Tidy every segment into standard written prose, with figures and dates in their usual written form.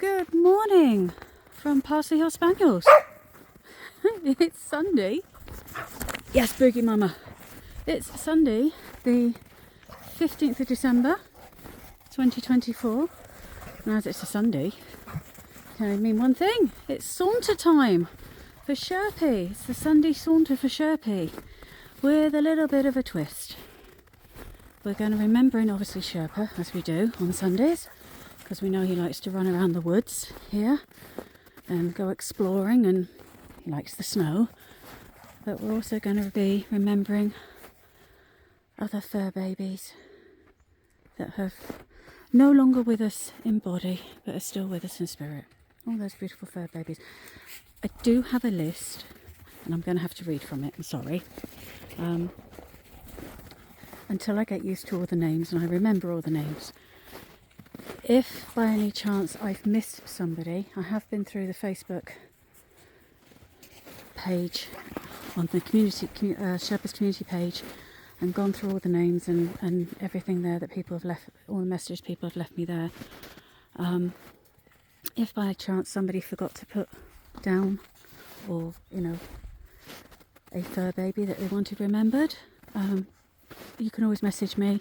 Good morning from Parsley Hill Spaniels. It's Sunday. Yes, Boogie Mama. It's Sunday, the 15th of December, 2024. And as it's a Sunday, it can only mean one thing. It's saunter time for Sherpa. It's the Sunday saunter for Sherpa with a little bit of a twist. We're going to remembering obviously Sherpa, as we do on Sundays, because we know he likes to run around the woods here and go exploring, and he likes the snow. But we're also going to be remembering other fur babies that have no longer with us in body but are still with us in spirit. All those beautiful fur babies. I do have a list and I'm going to have to read from it, I'm sorry. Until I get used to all the names and I remember all the names. If by any chance I've missed somebody, I have been through the Facebook page on the Sherpa's community page and gone through all the names and everything there that people have left, all the messages people have left me there. If by chance somebody forgot to put down, or a fur baby that they wanted remembered, you can always message me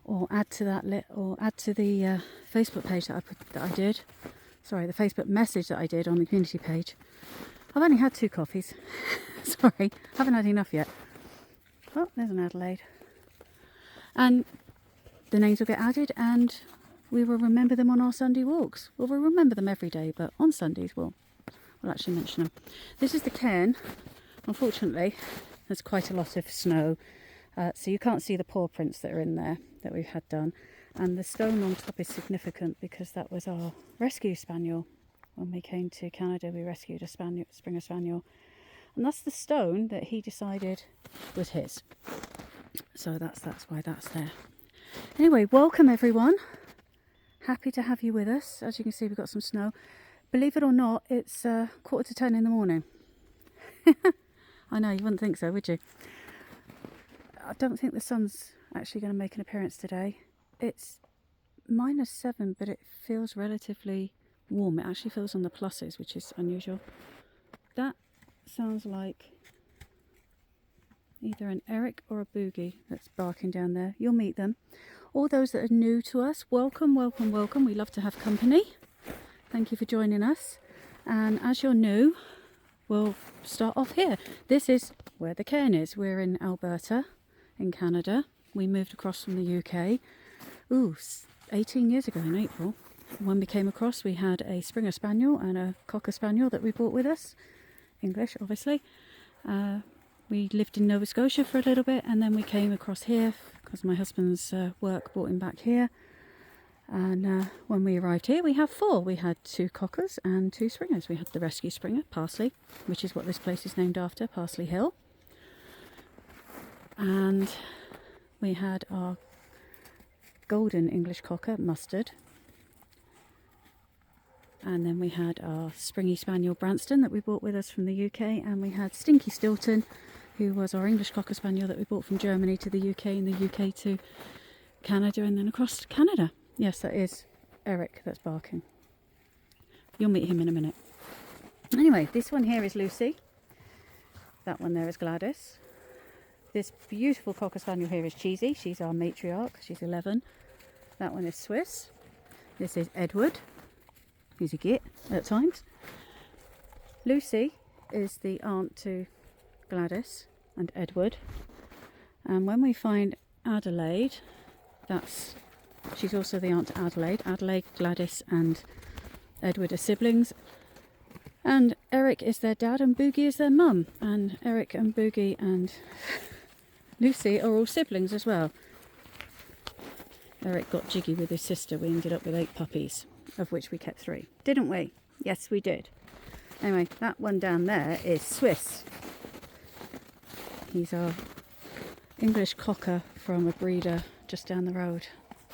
or add to that or add to the Facebook page the Facebook message that I did on the community page. I've only had 2 coffees. Sorry, haven't had enough yet. Oh, there's an Adelaide. And the names will get added and we will remember them on our Sunday walks. Well, we'll remember them every day, but on Sundays we'll actually mention them. This is the cairn. Unfortunately, there's quite a lot of snow. So you can't see the paw prints that are in there that we've had done. And the stone on top is significant because that was our rescue spaniel. When we came to Canada, we rescued a Springer Spaniel. And that's the stone that he decided was his. So that's why that's there. Anyway, welcome everyone. Happy to have you with us. As you can see, we've got some snow. Believe it or not, it's 9:45 in the morning. I know, you wouldn't think so, would you? I don't think the sun's actually going to make an appearance today. It's -7, but it feels relatively warm. It actually feels on the pluses, which is unusual. That sounds like either an Eric or a Boogie that's barking down there. You'll meet them. All those that are new to us, welcome, welcome, welcome. We love to have company. Thank you for joining us. And as you're new, we'll start off here. This is where the cairn is. We're in Alberta, in Canada. We moved across from the UK 18 years ago in April. When we came across, we had a Springer Spaniel and a Cocker Spaniel that we brought with us. English, obviously. We lived in Nova Scotia for a little bit and then we came across here because my husband's work brought him back here. And when we arrived here, we have 4. We had 2 Cockers and 2 Springers. We had the rescue Springer, Parsley, which is what this place is named after, Parsley Hill. And we had our golden English Cocker, Mustard. And then we had our Springy Spaniel, Branston, that we brought with us from the UK. And we had Stinky Stilton, who was our English Cocker Spaniel that we brought from Germany to the UK, and the UK to Canada, and then across to Canada. Yes, that is Eric that's barking. You'll meet him in a minute. Anyway, this one here is Lucy. That one there is Gladys. This beautiful Cocker Spaniel here is Cheesy. She's our matriarch. She's 11. That one is Swiss. This is Edward. He's a git at times. Lucy is the aunt to Gladys and Edward. And when we find Adelaide, she's also the aunt to Adelaide. Adelaide, Gladys and Edward are siblings. And Eric is their dad and Boogie is their mum. And Eric and Boogie and Lucy are all siblings as well. Eric got jiggy with his sister. We ended up with 8 puppies, of which we kept 3. Didn't we? Yes, we did. Anyway, that one down there is Swiss. He's our English Cocker from a breeder just down the road.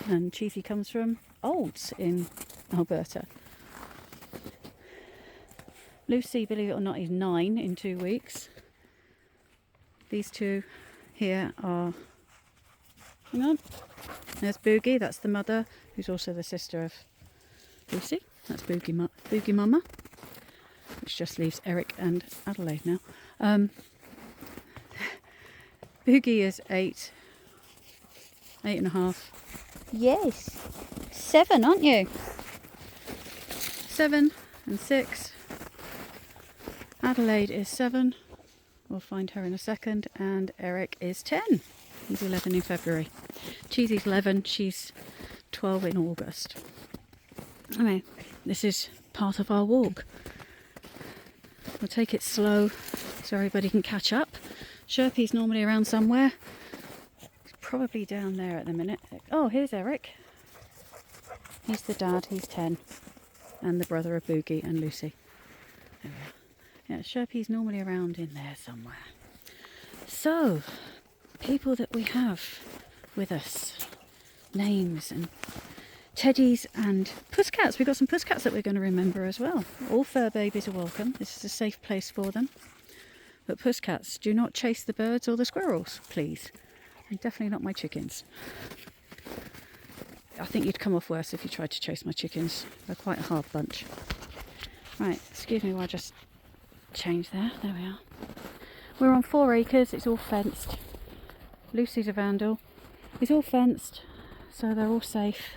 And Cheesy comes from Olds in Alberta. Lucy, believe it or not, is 9 in 2 weeks. These 2 here are... Hang on. There's Boogie, that's the mother, who's also the sister of Lucy. That's Boogie Mama, which just leaves Eric and Adelaide now. Boogie is 8.5. Yes. 7, aren't you? 7 and 6. Adelaide is 7. We'll find her in a second. And Eric is 10. He's 11 in February. Cheesy's 11. She's 12 in August. I mean, this is part of our walk. We'll take it slow so everybody can catch up. Sherpy's normally around somewhere. He's probably down there at the minute. Oh, here's Eric. He's the dad, he's 10. And the brother of Boogie and Lucy. There we are. Yeah, Sherpy's normally around in there somewhere. So, people that we have with us. Names and teddies and pusscats. We've got some pusscats that we're going to remember as well. All fur babies are welcome. This is a safe place for them. But pusscats, do not chase the birds or the squirrels, please. And definitely not my chickens. I think you'd come off worse if you tried to chase my chickens. They're quite a hard bunch. Right, excuse me while I just change there. There we are. We're on 4 acres. It's all fenced. Lucy's a vandal. It's all fenced, so they're all safe.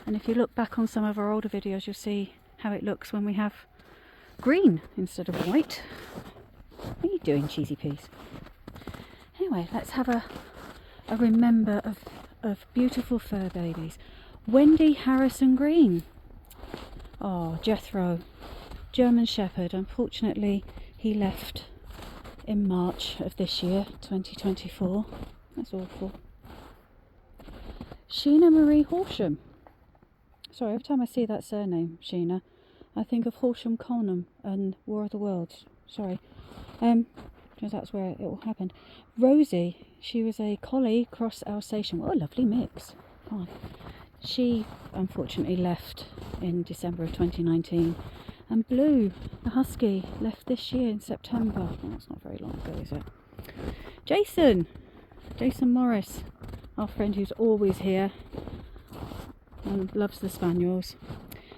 And if you look back on some of our older videos, you'll see how it looks when we have green instead of white. What are you doing, cheesy peas? Anyway, let's have a remember of beautiful fur babies. Wendy Harrison Green. Oh, Jethro. German Shepherd. Unfortunately, he left in March of this year, 2024. That's awful. Sheena Marie Horsham. Sorry, every time I see that surname, Sheena, I think of Horsham Conham and War of the Worlds. Sorry. Because that's where it all happened. Rosie, she was a collie cross Alsatian. What a lovely mix. Come on. She unfortunately left in December of 2019. And Blue, the husky, left this year in September. Oh, that's not very long ago, is it? Jason Morris, our friend who's always here and loves the spaniels.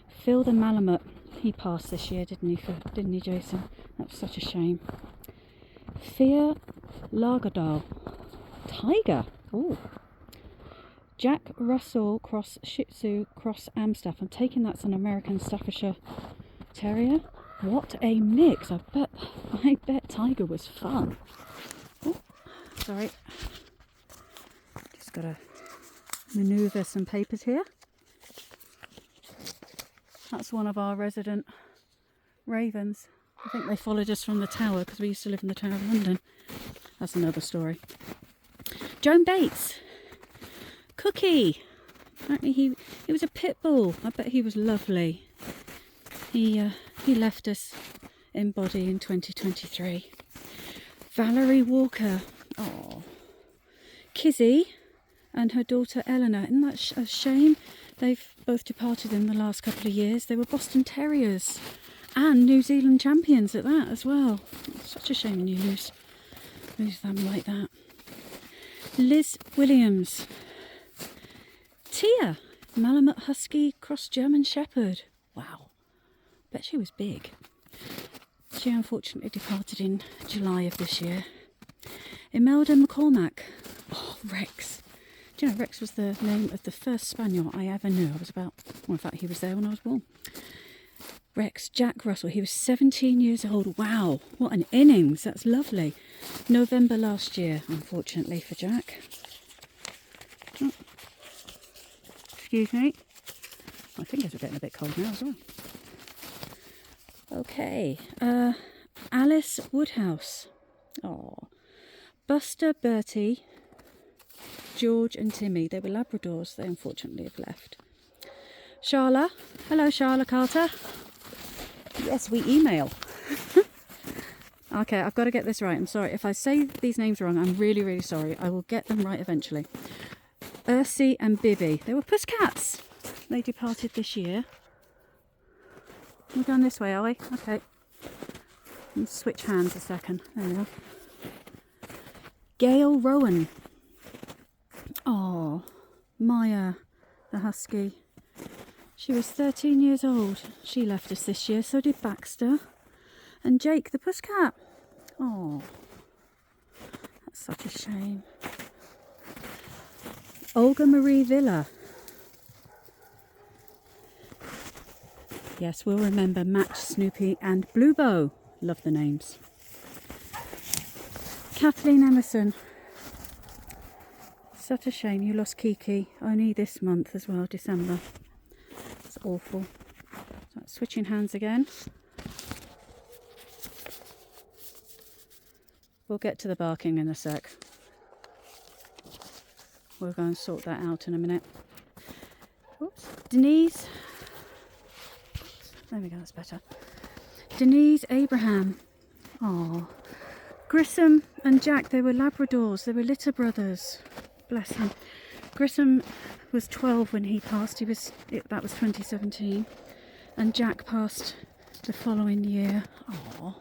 Phil the Malamute, he passed this year, didn't he, Jason? That was such a shame. Thea Lagerdahl, tiger. Oh. Jack Russell cross Shih Tzu cross Amstaff. I'm taking that's an American Staffordshire Terrier. What a mix! I bet tiger was fun. Oh, sorry. Just gotta manoeuvre some papers here. That's one of our resident ravens. I think they followed us from the tower because we used to live in the Tower of London. That's another story. Joan Bates. Cookie. Apparently he was a pit bull. I bet he was lovely. He left us in body in 2023. Valerie Walker. Oh. Kizzy and her daughter Eleanor. Isn't that a shame? They've both departed in the last couple of years. They were Boston Terriers and New Zealand champions at that as well. It's such a shame when you lose them like that. Liz Williams. Tia, Malamute Husky cross German Shepherd. Wow, bet she was big. She unfortunately departed in July of this year. Imelda McCormack. Oh, Rex. Do you know, Rex was the name of the first spaniel I ever knew. Well, in fact, he was there when I was born. Rex, Jack Russell. He was 17 years old. Wow, what an innings. That's lovely. November last year, unfortunately, for Jack. Oh. Excuse me. My fingers are getting a bit cold now as well. Okay. Alice Woodhouse. Oh. Buster, Bertie, George and Timmy. They were Labradors. They unfortunately have left. Charla. Hello, Charla Carter. Yes, we email. Okay, I've got to get this right. I'm sorry. If I say these names wrong, I'm really, really sorry. I will get them right eventually. Ursi and Bibby. They were pusscats. They departed this year. We're going this way, are we? Okay. Let's switch hands a second. There we are. Gail Rowan. Oh, Maya, the husky. She was 13 years old. She left us this year, so did Baxter. And Jake the Pusscat. Oh, that's such a shame. Olga Marie Villa. Yes, we'll remember Match, Snoopy and Bluebow. Love the names. Kathleen Emerson. Such a shame you lost Kiki. Only this month as well, December. It's awful. So, switching hands again. We'll get to the barking in a sec. We'll go and sort that out in a minute. Oops. Denise. There we go, that's better. Denise Abraham. Oh, Grissom and Jack, they were Labradors. They were litter brothers. Bless him. Grissom was 12 when he passed. That was 2017. And Jack passed the following year. Oh,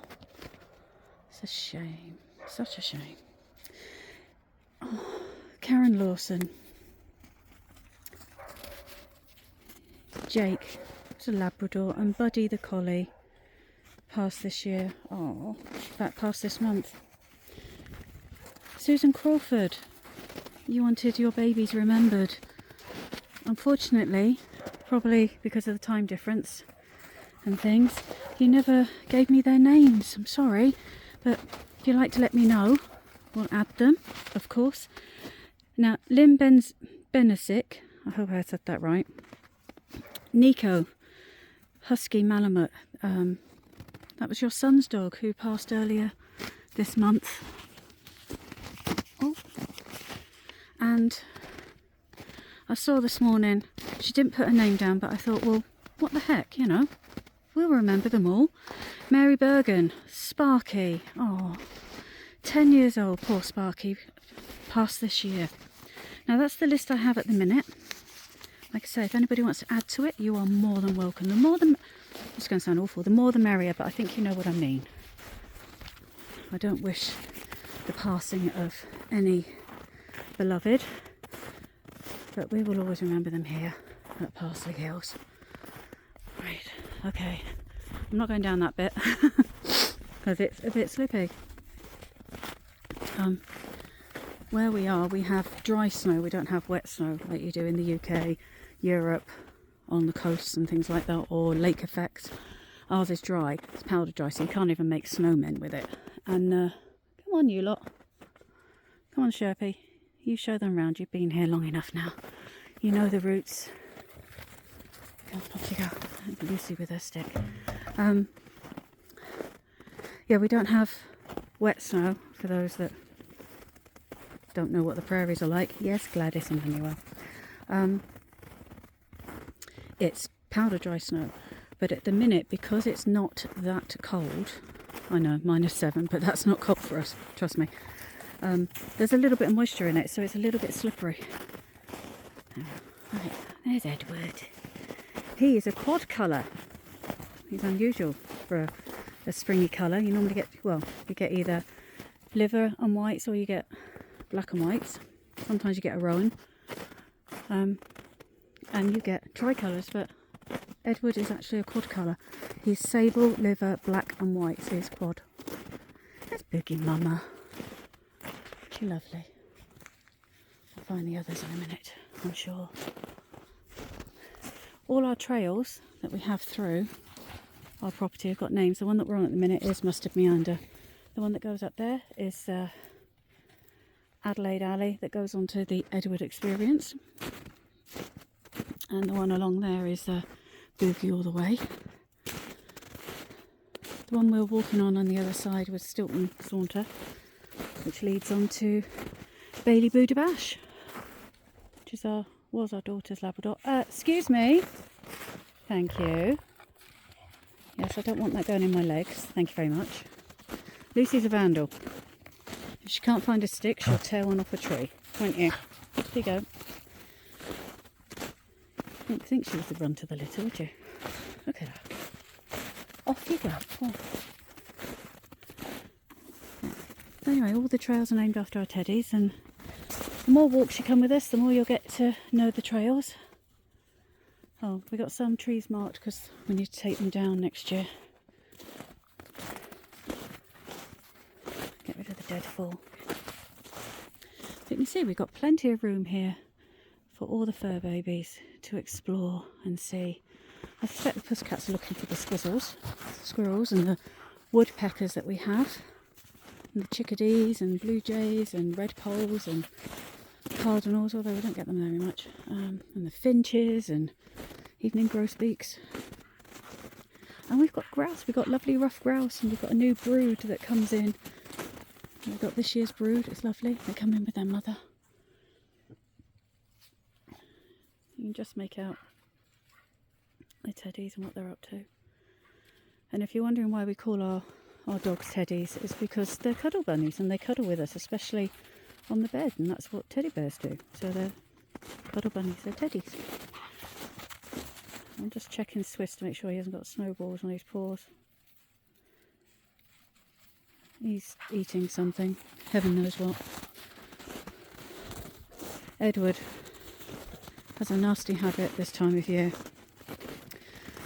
it's a shame. Such a shame. Oh, Karen Lawson. Jake was a Labrador, and Buddy the collie passed this year. Oh, that passed this month. Susan Crawford, you wanted your babies remembered. Unfortunately, probably because of the time difference and things, you never gave me their names. I'm sorry, but if you'd like to let me know, we'll add them, of course. Now, Lynn Benesic, I hope I said that right. Nico, Husky Malamute, that was your son's dog who passed earlier this month. Oh, and I saw this morning, she didn't put her name down, but I thought, well, what the heck, you know, we'll remember them all. Mary Bergen, Sparky, oh, 10 years old, poor Sparky, passed this year. Now that's the list I have at the minute. Like I say, if anybody wants to add to it, you are more than welcome. The more the, it's going to sound awful, the more the merrier, but I think you know what I mean. I don't wish the passing of any beloved, but we will always remember them here at Parsley Hills. Right, okay. I'm not going down that bit because it's a bit slippy. Where we are, we have dry snow. We don't have wet snow like you do in the UK, Europe, on the coasts and things like that, or lake effect. Ours is dry. It's powder dry, so you can't even make snowmen with it. And come on, you lot. Come on, Sherpa. You show them round. You've been here long enough now. You know the routes. Go, off you go. Lucy with her stick. Yeah, we don't have wet snow for those that don't know what the prairies are like. Yes, Gladys and Manuel. It's powder dry snow, but at the minute, because it's not that cold, I know, -7, but that's not cold for us, trust me. There's a little bit of moisture in it, so it's a little bit slippery. Right, there's Edward. He is a quad colour. He's unusual for a springy colour. You normally get, well, you get either liver and whites or you get black and whites. Sometimes you get a roan. And you get tricolours, but Edward is actually a quad colour. He's sable, liver, black and white, so he's quad. That's Boogie Mama. She's lovely. I'll find the others in a minute, I'm sure. All our trails that we have through our property have got names. The one that we're on at the minute is Mustard Meander. The one that goes up there is Adelaide Alley, that goes on to the Edward Experience. And the one along there is Boogie All the Way. The one we were walking on the other side was Stilton Saunter, which leads on to Bailey Boodabash, which is was our daughter's Labrador. Excuse me. Thank you. Yes, I don't want that going in my legs. Thank you very much. Lucy's a vandal. If she can't find a stick, she'll tear one off a tree. Won't you? There you go. I didn't think she was the runt of the litter, would you? Look at her. Off you go. Oh. Anyway, all the trails are named after our teddies, and the more walks you come with us, the more you'll get to know the trails. Oh, we got some trees marked because we need to take them down next year. Get rid of the dead fall. But you can see we've got plenty of room here for all the fur babies to explore and see. I suspect the pussycats are looking for the squirrels and the woodpeckers that we have, and the chickadees and blue jays and redpolls and cardinals, although we don't get them very much, and the finches and evening grosbeaks. And we've got grouse, we've got lovely rough grouse, and we've got a new brood that comes in. We've got this year's brood, it's lovely. They come in with their mother. You can just make out the teddies and what they're up to. And if you're wondering why we call our dogs teddies, it's because they're cuddle bunnies and they cuddle with us, especially on the bed, and that's what teddy bears do. So they're cuddle bunnies, they're teddies. I'm just checking Swiss to make sure he hasn't got snowballs on his paws. He's eating something, heaven knows what. Edward has a nasty habit this time of year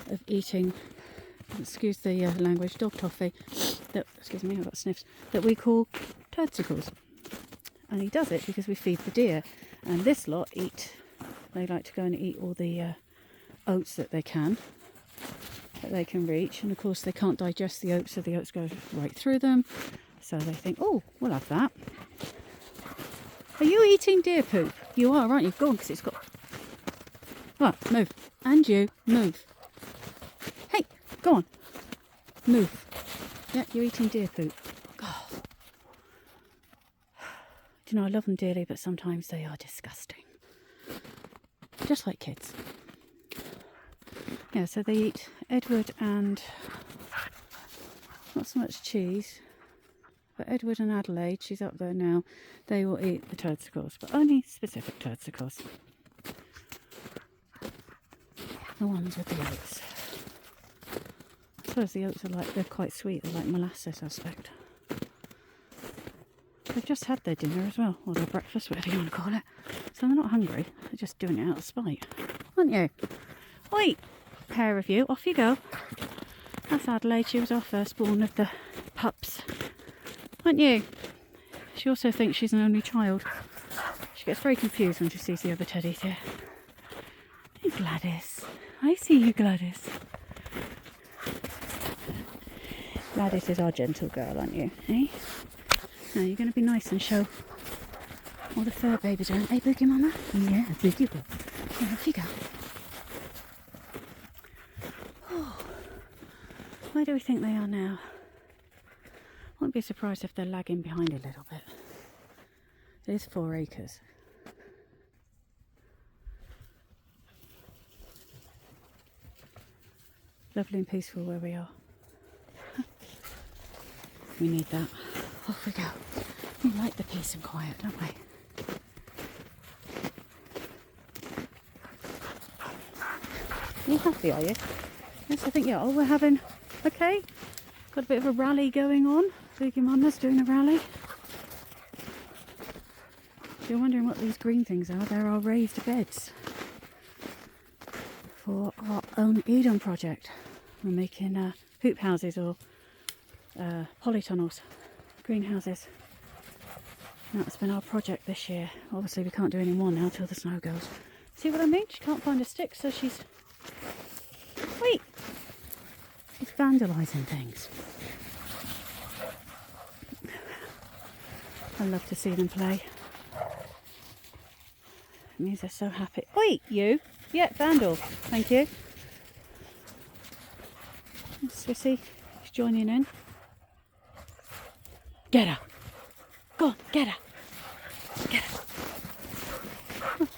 of eating, excuse the language, dog toffee, excuse me, I've got sniffs, that we call turdsicles. And he does it because we feed the deer. And this lot they like to go and eat all the oats that they can reach. And of course they can't digest the oats, so the oats go right through them. So they think, oh, we'll have that. Are you eating deer poop? You are, aren't you? Go on, because it's got... Right, move. And you, move. Hey, go on. Move. Yeah, you're eating deer poop. God. Do you know, I love them dearly, but sometimes they are disgusting. Just like kids. Yeah, so they eat Edward and... not so much cheese, but Edward and Adelaide, she's up there now, they will eat the turdsicles, but only specific turdsicles. The ones with the oats. I suppose the oats are they're quite sweet, they're like molasses, I suspect. They've just had their dinner as well, or their breakfast, whatever you want to call it. So they're not hungry, they're just doing it out of spite. Aren't you? Oi, pair of you, off you go. That's Adelaide, she was our firstborn of the pups. Aren't you? She also thinks she's an only child. She gets very confused when she sees the other teddies here. Hey Gladys, I see you, Gladys. Gladys is our gentle girl, aren't you? Eh? Now you're going to be nice and show all the fur babies around. Hey, Boogie Mama? Yeah, Boogie Boo. Yeah, off you go. Oh, where do we think they are now? I wouldn't be surprised if they're lagging behind a little bit. It is 4 acres. Lovely and peaceful where we are. We need that. Off we go. We like the peace and quiet, don't we? Are you happy, are you? Yes, I think, yeah. Oh, we're having... Okay. Got a bit of a rally going on. Boogie Mama's doing a rally. If you're wondering what these green things are, they're our raised beds for our own Eden project. We're making hoop houses or polytunnels, greenhouses. That's been our project this year. Obviously we can't do any more now till the snow goes. See what I mean? She can't find a stick, so she's... Wait! She's vandalising things. I love to see them play. It means they're so happy. Oi, you! Yeah, vandal. Thank you. Swissy, she's joining in. Get her! Go on, get her! Get her!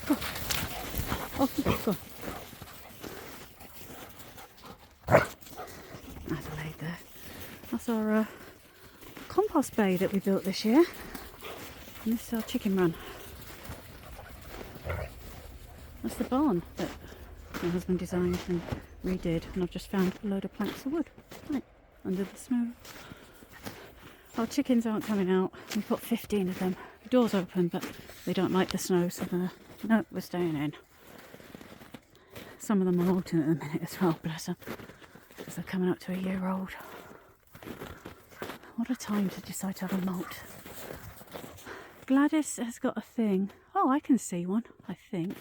Go on. Off you go, go on. Adelaide there. That's our compost bay that we built this year. And this is our chicken run. That's the barn that my husband designed and redid, and I've just found a load of planks of wood right under the snow. Our chickens aren't coming out. We've got 15 of them. The door's open, but they don't like the snow, so no, we're staying in. Some of them are molting at the minute as well, bless them, because they're coming up to a year old. What a time to decide to have a molt. Gladys has got a thing. Oh, I can see one, I think.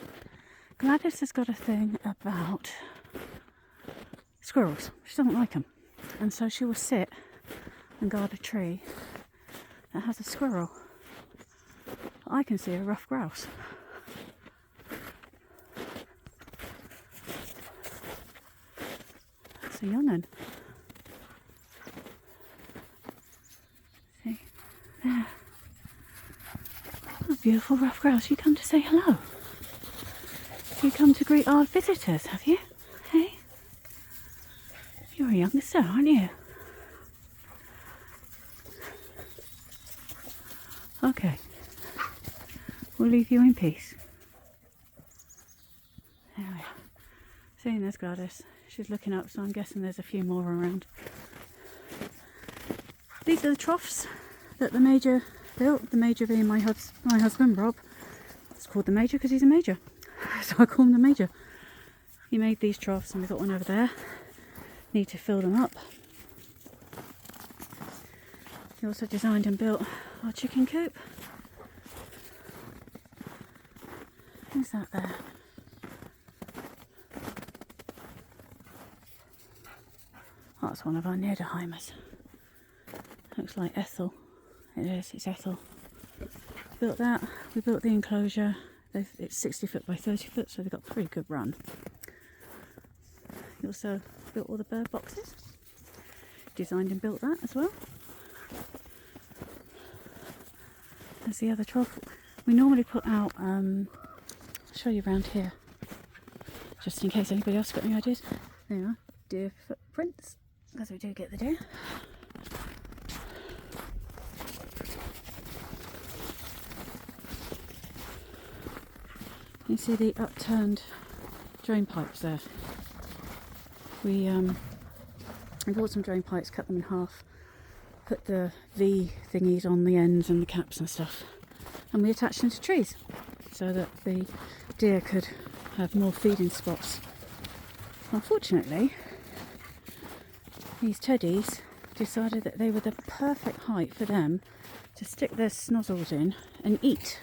Gladys has got a thing about squirrels. She doesn't like them. And so she will sit and guard a tree that has a squirrel. I can see a rough grouse. That's a young one. See? There. Oh, beautiful rough grouse. You come to say hello. You come to greet our visitors, have you? Hey? You're a youngster, aren't you? Okay. We'll leave you in peace. There we are. Seeing there's Gladys. She's looking up, so I'm guessing there's a few more around. These are the troughs that the Major built. The Major being my husband, Rob. It's called the Major because he's a Major. So I call him the Major. He made these troughs and we've got one over there. Need to fill them up. He also designed and built our chicken coop. Who's that there? That's one of our Niederheimers. Looks like Ethel. It is, it's Ethel. Built that. We built the enclosure. It's 60 foot by 30 foot, so they've got a pretty good run. He also built all the bird boxes. Designed and built that as well. There's the other trough. We normally put out, I'll show you around here, just in case anybody else got any ideas. There you are, deer footprints, because we do get the deer. You see the upturned drain pipes there. We bought some drain pipes, cut them in half, put the V thingies on the ends and the caps and stuff, and we attached them to trees so that the deer could have more feeding spots. Unfortunately, these teddies decided that they were the perfect height for them to stick their snozzles in and eat.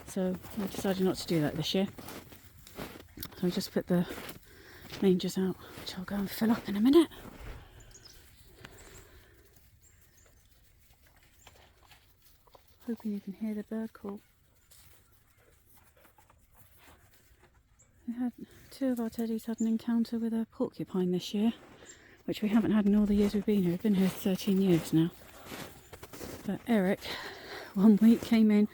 So we decided not to do that this year. So we just put the mangers out, which I'll go and fill up in a minute. Hoping you can hear the bird call. We had two of our teddies had an encounter with a porcupine this year, which we haven't had in all the years we've been here. We've been here 13 years now. But Eric, one week, came in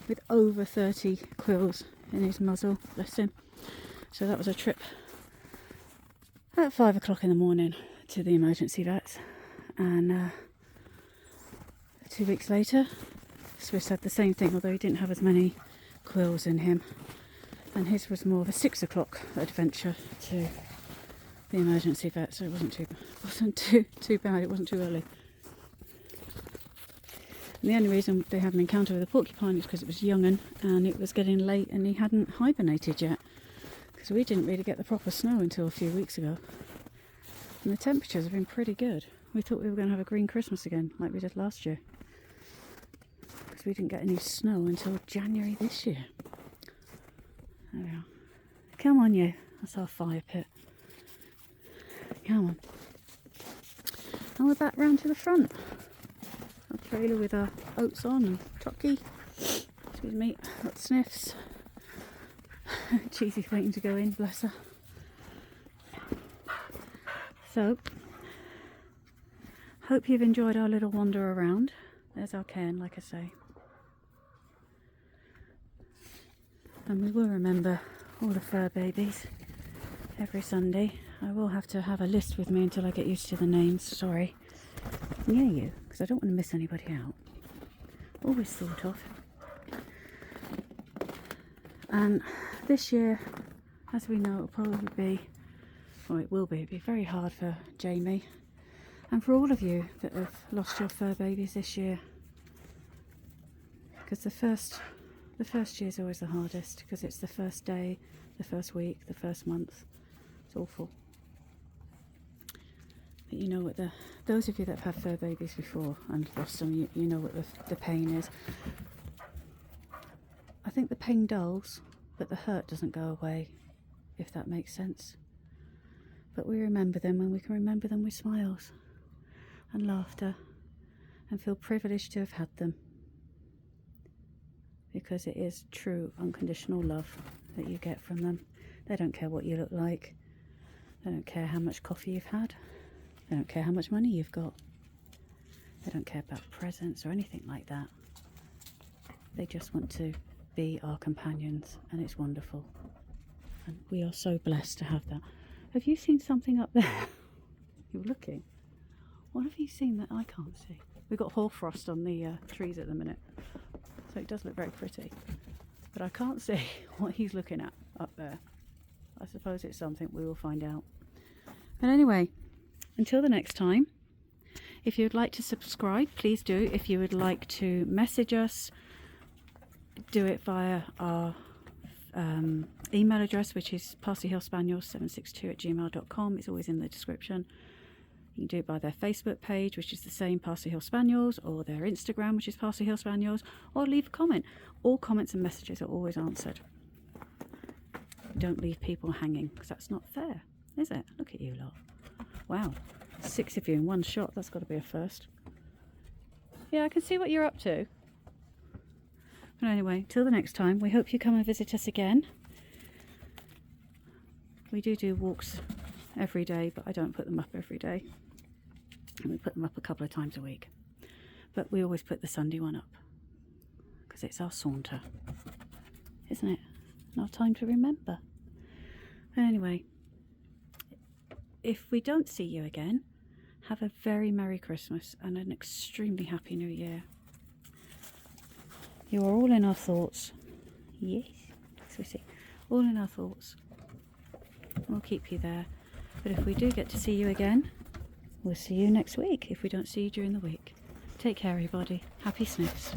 with over 30 quills in his muzzle, bless him. So that was a trip at 5 o'clock in the morning to the emergency vets. And 2 weeks later, Swiss had the same thing, although he didn't have as many quills in him. And his was more of a 6 o'clock adventure to the emergency vet, so it wasn't too bad, it wasn't too early. And the only reason they had an encounter with a porcupine is because it was young'un and it was getting late and he hadn't hibernated yet, because we didn't really get the proper snow until a few weeks ago. And the temperatures have been pretty good. We thought we were going to have a green Christmas again, like we did last year, because we didn't get any snow until January this year. There we are. Come on, you. That's our fire pit. Come on. And we're back round to the front. Our trailer with our oats on and Tucky. Excuse me, got sniffs. Cheesy's waiting to go in, bless her. So, hope you've enjoyed our little wander around. There's our cairn, like I say. And we will remember all the fur babies every Sunday. I will have to have a list with me until I get used to the names, sorry. Near you, because I don't want to miss anybody out. Always thought of. And this year, as we know, it'll probably be, or it will be, it'll be very hard for Jamie. And for all of you that have lost your fur babies this year. Because the first year is always the hardest, because it's the first day the first week, the first month. It's awful. But you know what those of you that have had fur babies before and lost them, you know what the pain is. I think the pain dulls, but the hurt doesn't go away, if that makes sense. But we remember them, and we can remember them with smiles and laughter and feel privileged to have had them, because it is true unconditional love that you get from them. They don't care what you look like. They don't care how much coffee you've had. They don't care how much money you've got. They don't care about presents or anything like that. They just want to be our companions, and it's wonderful. And we are so blessed to have that. Have you seen something up there? You're looking. What have you seen that I can't see? We've got hoarfrost on the trees at the minute, so it does look very pretty. But I can't see what he's looking at up there. I suppose it's something we will find out. But anyway, until the next time, if you would like to subscribe, please do. If you would like to message us, do it via our email address, which is parsleyhillspaniels762@gmail.com. It's always in the description. You can do it by their Facebook page, which is the same, Parsley Hill Spaniels, or their Instagram, which is Parsley Hill Spaniels, or leave a comment. All comments and messages are always answered. Don't leave people hanging, because that's not fair, is it? Look at you lot. Wow, 6 of you in one shot. That's got to be a first. Yeah, I can see what you're up to. But anyway, till the next time, we hope you come and visit us again. We do walks every day, but I don't put them up every day. And we put them up a couple of times a week. But we always put the Sunday one up, because it's our saunter, isn't it? And our time to remember. But anyway, if we don't see you again, have a very Merry Christmas and an extremely Happy New Year. You are all in our thoughts. Yes, sweetie. All in our thoughts. We'll keep you there. But if we do get to see you again, we'll see you next week if we don't see you during the week. Take care, everybody. Happy sniffs.